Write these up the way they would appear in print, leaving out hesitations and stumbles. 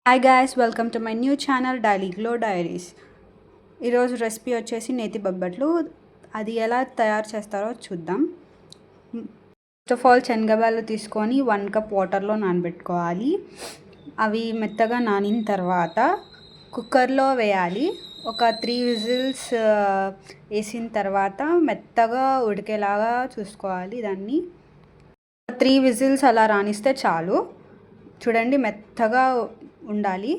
Hi guys, welcome to my new channel daily glow diaries. ఈరోజు recipe వచ్చేసి నేతి బొబ్బట్లు. అది ఎలా తయారు చేస్తారో చూద్దాం. ఫస్ట్ ఆఫ్ ఆల్ శనగబాలు తీసుకొని 1 కప్ వాటర్లో నానబెట్టుకోవాలి. అవి మెత్తగా నానిన తర్వాత కుక్కర్లో వేయాలి. ఒక 3 విజిల్స్ వేసిన తర్వాత మెత్తగా ఉడికేలాగా చూసుకోవాలి. దాన్ని 3 విజిల్స్ అలా రానిస్తే చాలు. చూడండి, మెత్తగా ఉండాలి.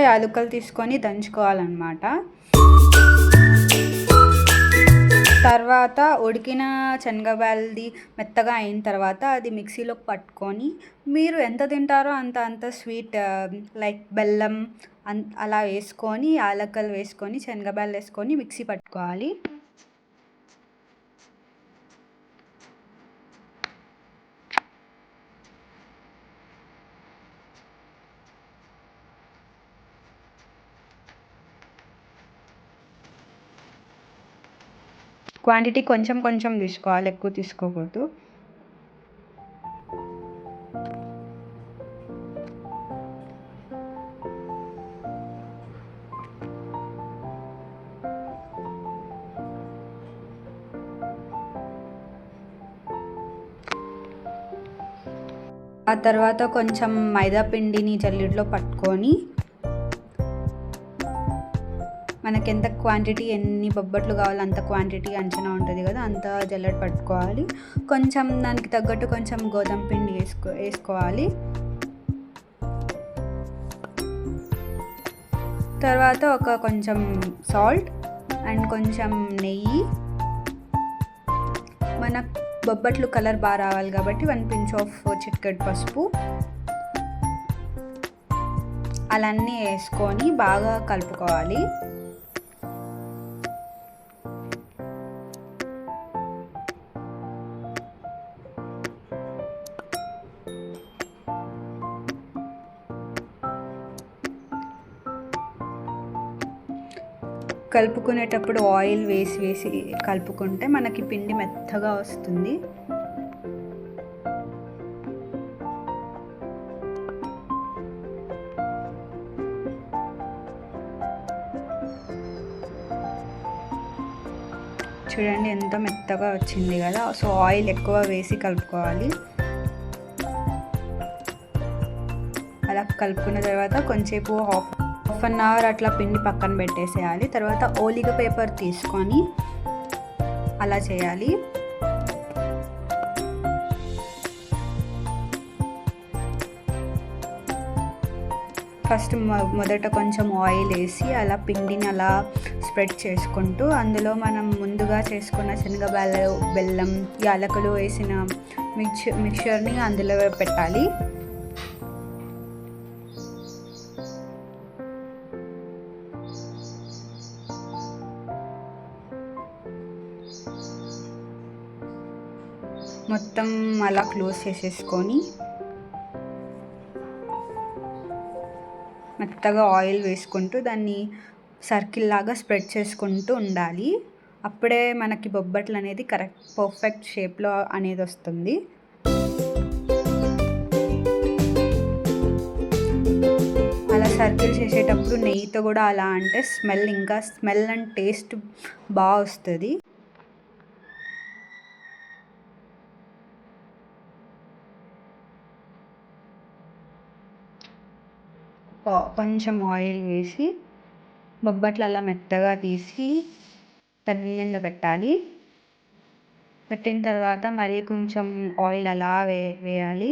యాలకులు తీసుకొని దంచుకోవాలన్నమాట. తర్వాత ఉడికిన శనగబాల్ది మెత్తగా అయిన తర్వాత అది మిక్సీలోకి పట్టుకొని మీరు ఎంత తింటారో అంత స్వీట్ లైక్ బెల్లం అలా వేసుకొని యాలకులు వేసుకొని శనగబాలు వేసుకొని మిక్సీ పట్టుకోవాలి. క్వాంటిటీ కొంచెం కొంచెం తీసుకోవాలి, ఎక్కువ తీసుకోకూడదు. ఆ తర్వాత కొంచెం మైదా పిండిని జల్లెడలో పట్టుకొని మనకి ఎంత క్వాంటిటీ, ఎన్ని బొబ్బట్లు కావాలో అంత క్వాంటిటీ అంచనా ఉంటుంది కదా, అంత జల్లెడ పట్టుకోవాలి. కొంచెం దానికి తగ్గట్టు కొంచెం గోధుమ పిండి వేసుకోవాలి. తర్వాత కొంచెం సాల్ట్ అండ్ కొంచెం నెయ్యి. మన బొబ్బట్లు కలర్ బాగా రావాలి కాబట్టి 1 పించ్ ఆఫ్ చిటికెడు పసుపు అలాన్నీ వేసుకొని బాగా కలుపుకోవాలి. కలుపుకునేటప్పుడు ఆయిల్ వేసి కలుపుకుంటే మనకి పిండి మెత్తగా వస్తుంది. చూడండి ఎంత మెత్తగా వచ్చింది కదా. సో ఆయిల్ ఎక్కువ వేసి కలుపుకోవాలి. అలా కలుపుకున్న తర్వాత కొంచెంసేపు హాఫ్ అన్ అవర్ అట్లా పిండి పక్కన పెట్టేసేయాలి. తర్వాత ఓలిగ పేపర్ తీసుకొని అలా చేయాలి. ఫస్ట్ మొదట కొంచెం ఆయిల్ వేసి అలా పిండిని అలా స్ప్రెడ్ చేసుకుంటూ అందులో మనం ముందుగా చేసుకున్న శనగబాలు, బెల్లం, యాలకులు వేసిన మిక్చర్ని అందులో పెట్టాలి. మొత్తం అలా క్లోజ్ చేసేసుకొని మెత్తగా ఆయిల్ వేసుకుంటూ దాన్ని సర్కిల్ లాగా స్ప్రెడ్ చేసుకుంటూ ఉండాలి. అప్పుడే మనకి బొబ్బట్లు అనేది పర్ఫెక్ట్ షేప్లో అనేది వస్తుంది. అలా సర్కిల్ చేసేటప్పుడు నెయ్యితో కూడా అలా అంటే స్మెల్ అండ్ టేస్ట్ బాగా వస్తుంది. కొంచెం ఆయిల్ వేసి బొబ్బట్లు అలా మెత్తగా తీసి పెనంలో పెట్టాలి. పెట్టిన తర్వాత మరి కొంచెం ఆయిల్ అలా వేయాలి.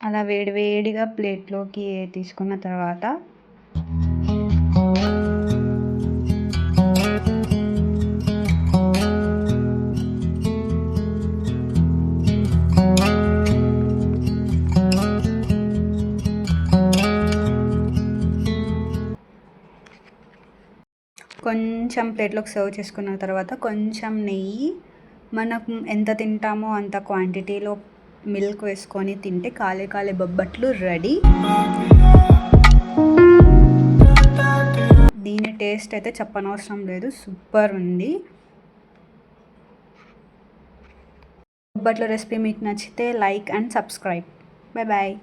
అలా వేడివేడిగా ప్లేట్లోకి తీసుకున్న తర్వాత కొంచెం ప్లేట్లోకి సర్వ్ చేసుకున్న తర్వాత కొంచెం నెయ్యి, మనకు ఎంత తింటామో అంత క్వాంటిటీలో మిల్క్ వేసుకొని తింటే కాలే కాలే బొబ్బట్లు రెడీ. దీని టేస్ట్ అయితే చెప్పనవసరం లేదు, సూపర్ ఉంది. బొబ్బట్ల రెసిపీ మీకు నచ్చితే like and subscribe. Bye bye.